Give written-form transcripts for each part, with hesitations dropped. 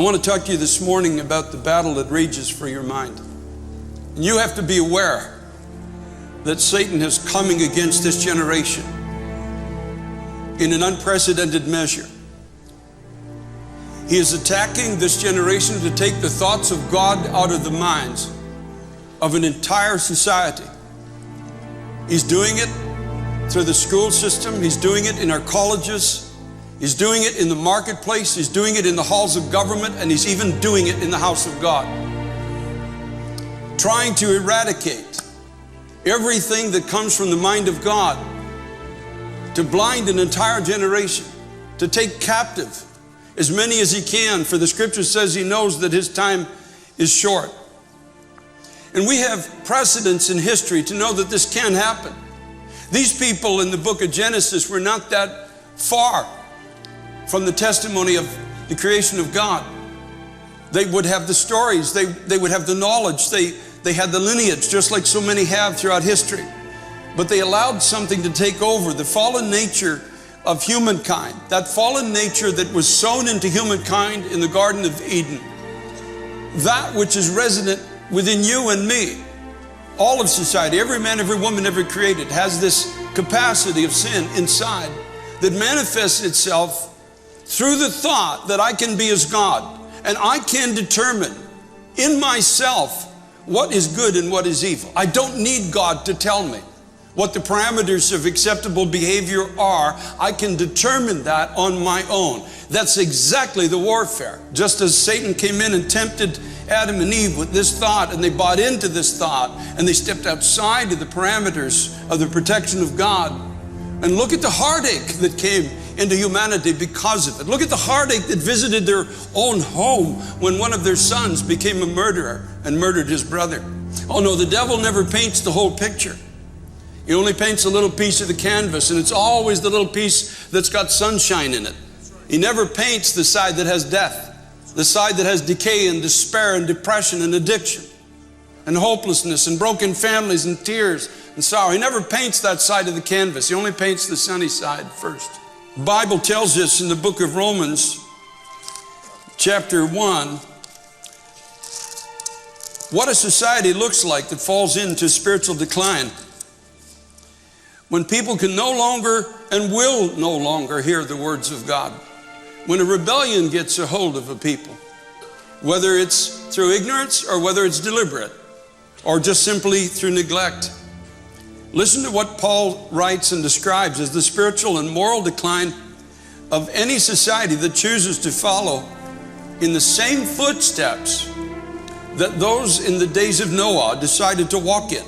I want to talk to you this morning about the battle that rages for your mind. And you have to be aware that Satan is coming against this generation in an unprecedented measure. He is attacking this generation to take the thoughts of God out of the minds of an entire society. He's doing it through the school system. He's doing it in our colleges. He's doing it in the marketplace. He's doing it in the halls of government. And he's even doing it in the house of God. Trying to eradicate everything that comes from the mind of God, to blind an entire generation, to take captive as many as he can, for the scripture says he knows that his time is short. And we have precedents in history to know that this can happen. These people in the book of Genesis were not that far from the testimony of the creation of God. They would have the stories, they would have the knowledge, they had the lineage, just like so many have throughout history. But they allowed something to take over, the fallen nature of humankind, that fallen nature that was sown into humankind in the Garden of Eden, that which is resident within you and me. All of society, every man, every woman ever created has this capacity of sin inside that manifests itself through the thought that I can be as God, and I can determine in myself what is good and what is evil. I don't need God to tell me what the parameters of acceptable behavior are. I can determine that on my own. That's exactly the warfare. Just as Satan came in and tempted Adam and Eve with this thought, and they bought into this thought, and they stepped outside of the parameters of the protection of God. And look at the heartache that came into humanity because of it. Look at the heartache that visited their own home when one of their sons became a murderer and murdered his brother. Oh no, the devil never paints the whole picture. He only paints a little piece of the canvas, and it's always the little piece that's got sunshine in it. He never paints the side that has death, the side that has decay and despair and depression and addiction and hopelessness and broken families and tears and sorrow. He never paints that side of the canvas. He only paints the sunny side first. The Bible tells us in the book of Romans, chapter 1, what a society looks like that falls into spiritual decline. When people can no longer and will no longer hear the words of God. When a rebellion gets a hold of a people, whether it's through ignorance or whether it's deliberate or just simply through neglect. Listen to what Paul writes and describes as the spiritual and moral decline of any society that chooses to follow in the same footsteps that those in the days of Noah decided to walk in.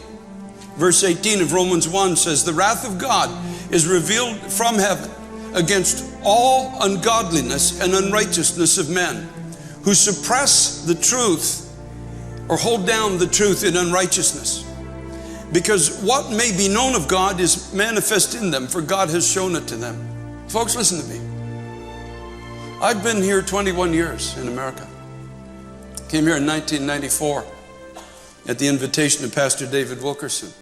Verse 18 of Romans 1 says, "The wrath of God is revealed from heaven against all ungodliness and unrighteousness of men who suppress the truth or hold down the truth in unrighteousness. Because what may be known of God is manifest in them, for God has shown it to them." Folks, listen to me. I've been here 21 years in America. Came here in 1994 at the invitation of Pastor David Wilkerson.